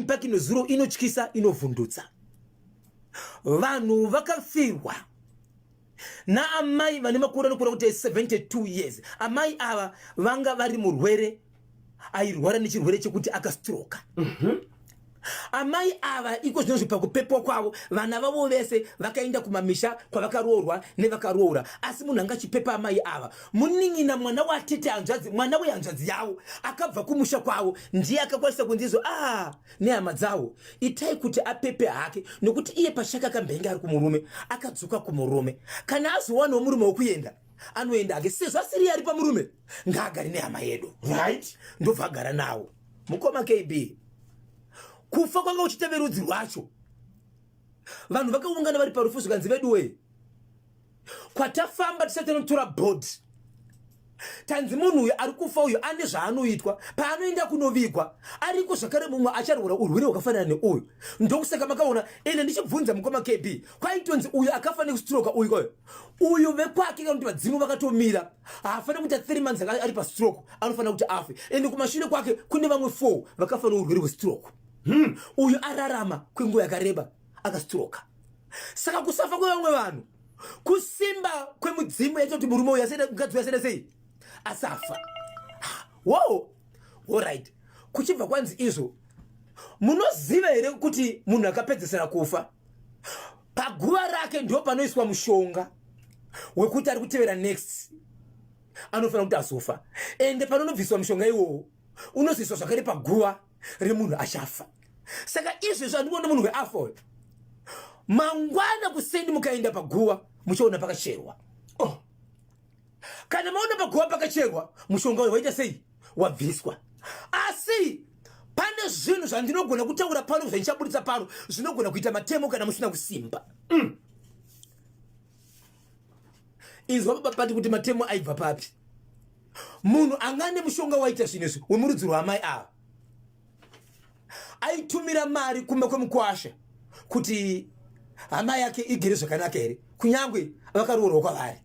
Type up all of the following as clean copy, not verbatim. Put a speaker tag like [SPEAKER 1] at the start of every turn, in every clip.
[SPEAKER 1] impact inozuro inotyisa inovhundutsa. Vanhu vakafirwa na amai vane makore anokura kuti 72 years. Amai ava vanga vari murwere airwara nechirwere chekuti akastroka. Amai ava iko zvinozvi pakupepwa kwavo vana vavo vese vakaenda kumamisha kwavakaroorwa nevakaroora. Asi munhu anga achipepa amai ava munin'ina mwana watete hanzvadzi, mwana wehanzvadzi yavo akabva kumusha kwavo ndiye akakwanisa kunzizo nehama dzavo itai kuti apepe hake, nokuti iye pachaka akambenga ari kumurume akadzoka kumurume. Kana azowanawo murume wokuenda anoenda hake, sezvo asiri ari pamurume ngaagare nehama yedu, right? Ndobva agara nawo. Mukoma KB, kufa kwanga uchiteve rudzi rwacho. Vanhu vakaungana vari parufu zvikanzi veduwe, kwatafamba tisati tinotora board, tanzi munhu uyu ari kufa uyu ane zvaanoitwa, paanoenda kunovigwa ariko zvakare mumwe acharwara urwere hwakafanana neuyu. Ndokusaka makaona ene ndichibvunza mukoma KB, kwaitonzi uyu akafa nekustroka uyu vekwake kana kuti vadzimu vakatomira haafanira kuita 3 months ari pastroke, anofanira kuti afe. Ende kumashure kwake kune vamwe 4 vakafa neurwere hwestroke. Uyu ararama kwenguva yakareba akastroka. Saka kusafa kwevamwe vanhu kusimba kwemudzimu yaita kuti murume uyu mukadzi uyu asenda sei asafa. Wow, alright. Kuchibva kwanzi izvo, munoziva here kuti munhu akapedzesera kufa paguva rake ndo panoiswa mushonga wekuti ari kutevera next anofanira kuti azofa. Ende panonobviswa mushonga iwowo unozoiswa zvakare paguva remunhu achafa. Saka izvezvo andikuona munhu weafa uyu mangwana kusendi mukaenda paguva muchaona pakacherwa. Kana maona paguva pakacherwa mushonga uyu waita sei wabviswa. Asi pane zvinhu zvandinogona kutaura pano zvandichaburitsa pano zvinogona kuita matemo kana musina kusimba. Izwa pati kuti matemo aibva papi. Munhu angane mushonga waita zvinezvi wemurudzi rwaamai ava aitumira mari kumba kwemukwasha kuti hama yake igere zvakanaka here, kunyangwe vakaroorwa kwavari,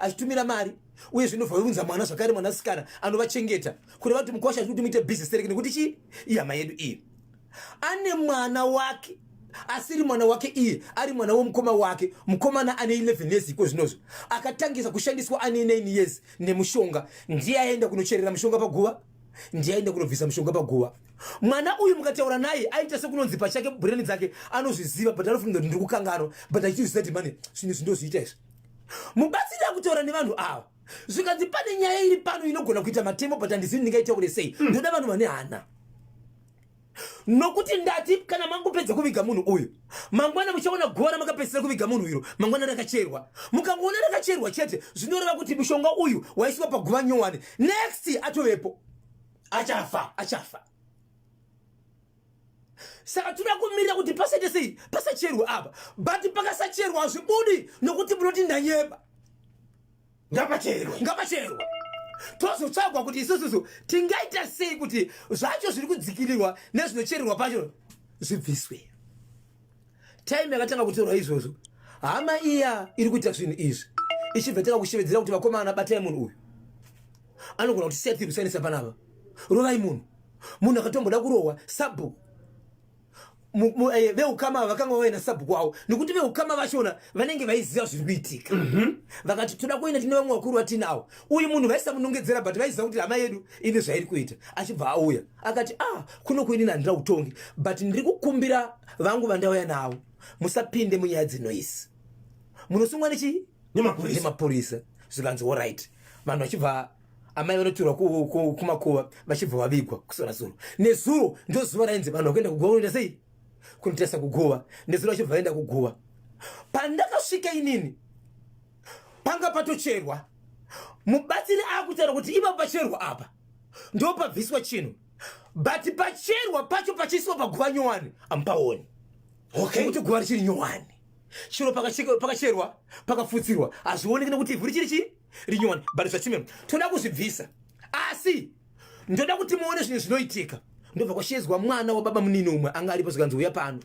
[SPEAKER 1] achitumira mari. Uye zvinovhaunza mwana zvakare, mwanasikana anovachengeta kuti vati mukwasha kuti muite business tereke nekuti chi ihama yedu iyi. Ane mwana wake asiri mwana wake iye, ari mwana womukoma wake. Mukomana ane 11 years iko zvinozvo akatangisa kushandiswa ane 9 years nemushonga. Ndiye aenda kunocherera mushonga paguva, ndiye aenda kunobvisa mushonga paguva. Mwana uyu mukataura naye aita sekunonzi pachake brain dzake anozviziva, but anofunga kuti ndiri kukanganwa, but achiziva kuti mane zvinhu zvindozoita izvi. Mubatsira kutaura nevanhu ava zvikanzi pane nyaya iri pano inogona kuita matemo, but handizivi ndingaitaure sei. Ndoda vanhu vane hana, nokuti ndati kana mangopedza kuviga munhu uyu mangwana muchaona gora makapedzisira kuviga munhu uyu mangwana rakacherwa. Mukangoona rakacherwa chete zvinoreva kuti mushonga uyu waiswa paguva nyowani, next atovepo achafa. Saka tuna kumirira kuti pasaite sei pasacherwa apa, but pakasacherwa hazvibudi nokuti munoti ndanyeba ngapacherwa. Tozotsvagwa kuti isusu tingaita sei kuti zvacho zviri kudzikilirwa nezvinochererwa pacho zvibviswe. Time yakatanga kutorwa izvozvo hama iya iri kuita zvinhu izvi ichibva tanga kushevedzera kuti vakomana batai munhu uyu anogona kuti seti rusanisa panapa, rovai munhu akatomboda kurohwa sabu. Veukama vakanga vaina sabu kwavo nekuti veukama vachona vanenge vaiziva zviri kuitika. Vakati toda kuenda tine vamwe vakuru vatinawo. Uyu munhu vaisamunongedzera, but vaiziva kuti hama yedu ine zvairi kuita. Achibva auya akati kuno kuinini handina utongi, but ndiri kukumbira vangu vandauya navo musapinde munyaya dzinoisi, munosungwa nemapurisa. Zvikanzi alright. Vanhu vachibva amai vanoturwa kumakuva vachibva vavigwa kusora zuro. Nezuro ndo zuva rainzi vanhu vakuenda kuguva unoita sei kunotesa kuguva. Nezuro vachibva vaenda kuguva. Pandakasvika inini panga patocherwa, mubatsiri akutaura kuti ipa pacherwa apa ndo pabviswa chinhu, but pacherwa pacho pachiswa paguva nyowani ampaoni. Kuti guva richiri nyowani, chiro pakacherwa pakafutsirwa hazvioneki nekuti ivhu richiri rinyowani, but zvachimwe toda kuzvibvisa. Asi ndoda kuti muone zvinhu zvinoitika. Ndobva kwashedzwa mwana wababa munini umwe anga aripo, zvikanzi uya pano,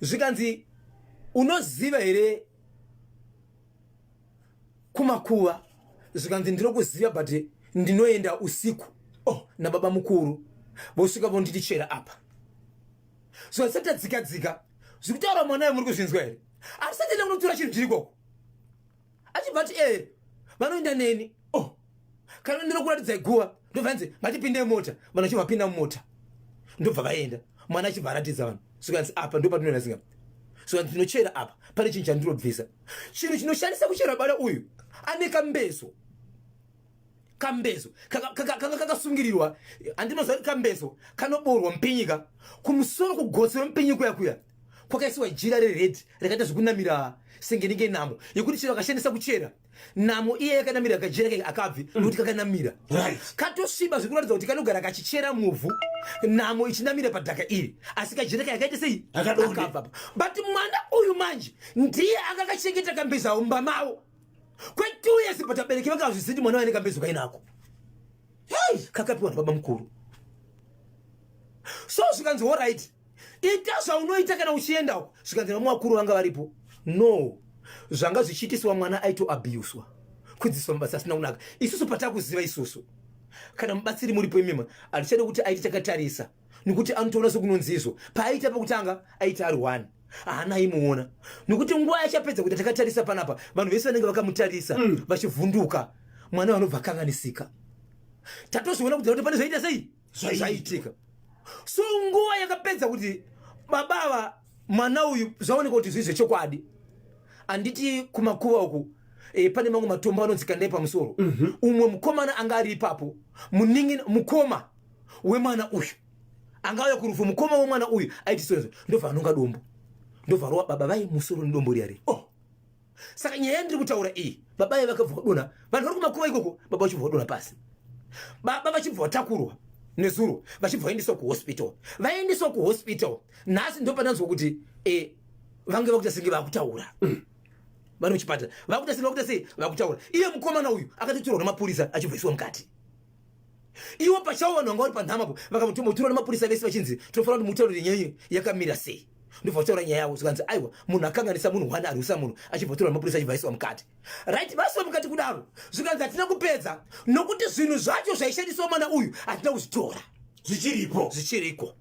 [SPEAKER 1] zvikanzi unoziva here kumakuva, zvikanzi ndinokuziva but ndinoenda usiku nababa mukuru. vosvika vondichera apa. So dzika zvekutaura mwana muri kuzvinzwa here. Asati enda kunotora chinhu chiri ikoko. Achibva ati vanoenda neni. Kana ndinokuratidza guva ndobva nzi ngatipinde mota. Vanhu vachibva pinda mumota. Ndobva vaenda. Mwana achibva aratidza vanhu. Saka apa ndo patinoenda singa. So ndinochera apa pane chinhu chandinobvisa. Chinhu chinoshandisa kuchera baba uyu ane kambezo kakasungirirwa. Andinoziva kuti kambezo kanoborwa mupinyika kumusoro kugotsi remupinyi kuya kwakaisiwa jira rered rakaita zvekunamira senge namo yekuti chiro akashandisa kuchera namo iye yakanamira kajira kake akabvi nokuti kakanamira katosviba zvekuratidza kuti kanogara kachichera muvhu namo ichinamira padhaka iri asi kajira kake akaita sei akabva. But mwana uyu manje ndiye akakachengeta kambezo mumba mavo kwe2 years but abereki vakazviziti mwana waine kambezo kainako kakapiwa nababa mukuru. So zvikanzi alright ita zvaunoita kana uchiendako zvikanzi vamwe vakuru vanga varipo no zvanga zvichiitiswa mwana aitoabuswa kudzidziswa mabasa asina kunaka. Isusu patakuziva isusu kana mubatsiri muripo imima atichada kuti aiti takatarisa nekuti anotoona sekunonzi izvo paaita pakutanga aita ari 1 haana imuona nekuti nguva yachapedza kuti takatarisa panapa vanhu vese vanenge vakamutarisa vachivhunduka mwana vanobva kanganisika. Tatozviona kuti pane zvaita sei zvaitika. So nguva yakapedza kuti babava mwana uyu zvaoneka kuti zvizve chokwadi anditi kumakuva uku pane mamwe matombo anonzi kandai pamusoro. Umwe mukomana anga ari ipapo mukoma wemwana uyu anga auya kurufu mukoma wemwana uyu aiti sozo ndobva anonga dombo ndobva rova baba vai musoro nedombo riya. Saka nyaya yandiri kutaura iyi baba vai vakabva vadona vanhu vari kumakuva ikoko baba vachibva vadona pasi baba vachibva vatakurwa nezuro vachibva vaendeswa kuhospital vaendeswa kuhospital. Nhasi ndo pananzwa kuti vange vakuita senge vakutaura vanhu chipatara vakuita senge vakuita sei vakutaura. Iye mukomana uyu akatotorwa nemapurisa achibvaiswa mukati. Iwo pachavo vanhu vanga vari panhamapo vakamutora nemapurisa vese vachinzi tinofanira kuti mutaurire nyaya yakamira sei. Ndobva vataura nyaya yavo zvikanzi aiwa munhu akanganisa munhu 1 arwisa munhu achibva torwa nemapurisa achibvaiswa mukati. Right vaiswa mukati kudaro zvikanzi hatina kupedza nokuti zvinhu zvacho zvaishandiswa mwana uyu hatina kuzvitora zvichiriko.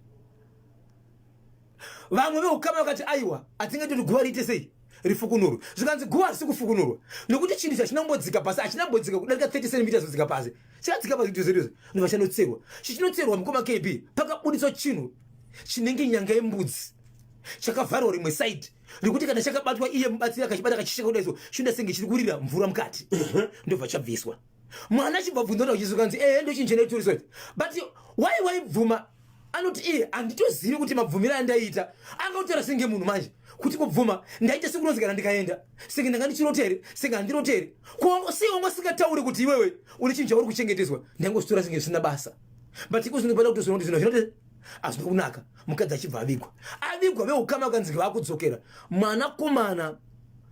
[SPEAKER 1] Vamwe veukama vakati aiwa hatingati kuti guva riite sei rifukunurwe. Zvikanzi guva harisi kufukunurwa nokuti chinhu chachinambodzika pasi hachinambodzika kudarika 30 cm zodzika pasi chakadzika pasi kuti zverizvo ndobva chanotserwa. Chichinotserwa mukoma KB pakabudiswa chinhu chinenge nyanga yembudzi chakavharwa rimwe side rekuti kana chakabatwa iye mubatsiri akachibata kachisheka kudaiso chinda senge chiri kurira mvura mukati ndobva chabviswa. Mwana achibva bvunzana uchizikanzi ndo chinjena ituriswa but waibvuma anoti handitozivi kuti mabvumiro andaita angautara senge munhu manje kuti kubvuma ndaita sekunonzi kana ndikaenda senge ndanga ndichirotere senge handirotere siomwe singatauri kuti iwewe uri chinhu chauri kuchengeteswa ndangozvitora senge zvisina basa. But ikuzvinopanda kutozviona kuti zvinhu zvinoti hazvina kunaka. Mukadzi achibva avigwa veukama vakanzi vakudzokera mwanakomana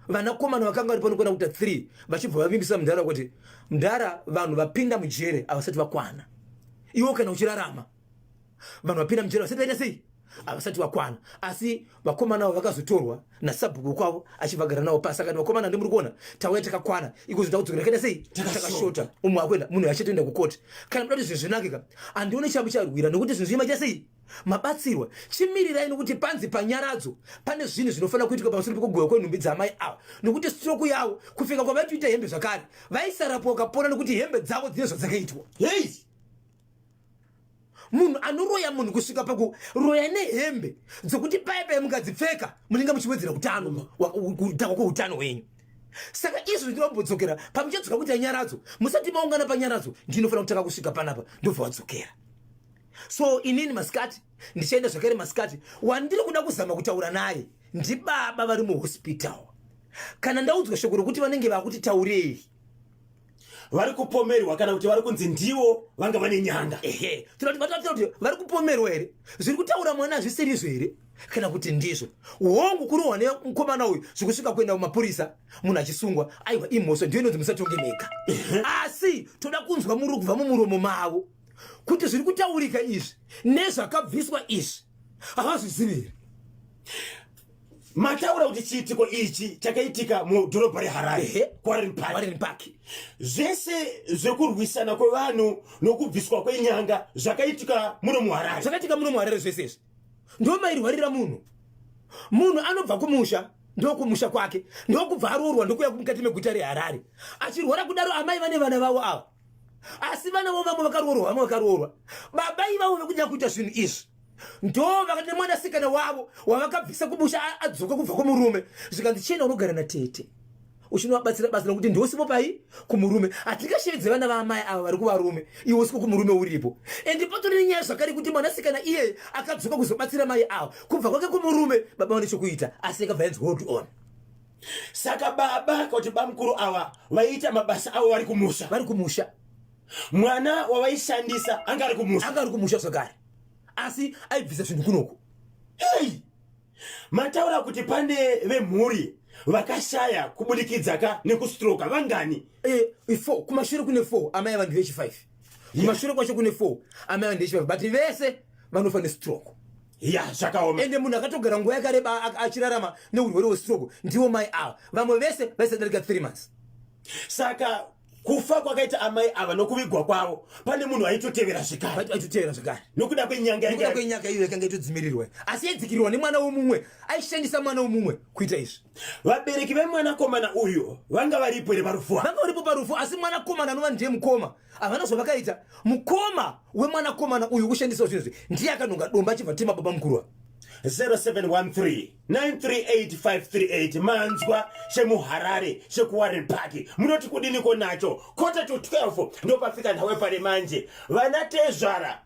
[SPEAKER 1] vanakomana vakanga vari panokwana kuita 3 vachibva vavimbisa mudhara kuti mudhara vanhu vapinda mujere havasati vakwana. Iwo kana uchirarama vanhu vapinda mujere vasati vaita sei havasati vakwana. Asi vakomana avo vakazotorwa nasabhuku kwavo achivagara navo pasi akati vakomana ndimuri kuona tauya takakwana ikozo takudzokera kaita sei takashota. Umwe akwenda munhu achatoenda kukoti kana muda kuti zvinhu zvinakika handione chambo charwira nokuti zvinhu zvimaita sei mabatsirwa. Chimirirai nokuti panzi panyaradzo pane zvinhu zvinofanira kuitika pamusoro pekugohwa kwenhumbi dzamai ava nokuti stroke yavo kufika kwavaitoita hembe zvakare vaisarapo vakapona nokuti hembe dzavo dzine zvadzakaitwa. Munhu anoroya munhu kusvika pakuroya nehembe dzokuti paya mukadzipfeka munenge muchiwedzera utano kutanga kweutano hwenyu. Saka izvo ndinobodzokera pamuchadzoka kuita nyaradzo musati maungana panyaradzo ndinofanira kutanga kusvika panapa ndobva wadzokera. So inini masikati ndichaenda zvakare masikati wandiri kuda kuzama kutaura naye ndibaba vari muhospital. Kana ndaudzwa shoko rokuti vanenge vakuti taurei
[SPEAKER 2] vari kupomerwa kana kuti vari kunzi ndiwo vanga vane nyanga.
[SPEAKER 1] Tinoti vari kupomerwa here zviri kutaura mwana hazviserizvo here kana kuti ndizvo. Hongu kurohwa nemukomana uyu zvikusvika kuenda kumapurisa munhu achisungwa aiwa imhosva ndiyo inonzi musatonge mheka. Asi toda kunzwa muri kubva mumuromo mavo kuti zviri kutaurika izvi nezvakabviswa izvi havazvizivi here.
[SPEAKER 2] mataura kuti chiitiko ichi chakaitika mudhorobha reharare Warren Park zvese zvekurwisana kwevanhu nokubviswa kwenyanga zvakaitika muno muharare
[SPEAKER 1] zvese ndo mairwarira munhu anobva kumusha ndokumusha kwake ndokubva aroorwa ndokuya mukati meguta reharare achirwara kudaro amai vane vana vavo ava asi vana vavo vamwe vakaroorwa baba ivavo vekunya kuita zvinhu izvi ndo vakati mwanasikana wavo wavakabvisa kumusha adzoka kubva kumurume zvikanzi chena unogara natete uchinovabatsira basa nokuti ndosipo pai kumurume hatingashevedze vana vaamai ava vari kuvarume iwe usipo kumurume uripo ende patori nenyaya zvakare kuti mwanasikana iye akadzoka kuzobatsira mai ava kubva kwake kumurume baba vane chokuita asi akabva yanzi hold on.
[SPEAKER 2] Saka baba kuti bamukuru ava vaita mabasa avo vari kumusha mwana wavaishandisa anga ari
[SPEAKER 1] kumusha zvakare asi aibvisa zvinhu kunoko.
[SPEAKER 2] Hey, mataura kuti pane vemhuri vakashaya kubudikidzaka nekustroka vangani?
[SPEAKER 1] 4 kumashure kune 4 amai vanhu vechi5 kumashure kwacho kune 4 amai vanhu vechi5 but vese vanofa nestroke.
[SPEAKER 2] Zvakaoma.
[SPEAKER 1] Ende munhu akatogara nguva yakareba achirarama neurwere hwestroke ndiwo mai ava vamwe vese vaisadarika 3 months.
[SPEAKER 2] Saka kufa kwakaita amai ava nokuvigwa kwavo pane munhu aitotevera zvakare nokuda kwenyanga
[SPEAKER 1] iyo yakanga itodzimirirwa asi yaidzikirirwa nemwana womumwe aishandisa mwana womumwe kuita izvi.
[SPEAKER 2] Vabereki vemwanakomana uyu vanga varipo here parufu?
[SPEAKER 1] Vanga varipo parufu asi mwanakomana anova ndiye mukoma havana zvavakaita. Mukoma wemwanakomana uyu kushandisa zvinhu izvi ndiye akanonga domba achibva tema baba mukuru
[SPEAKER 2] 0713 938 manzwa shemuharare shekuwarren park munoti kudiniko nacho 11:45 ndopafika nhawe pari manje vana tezvara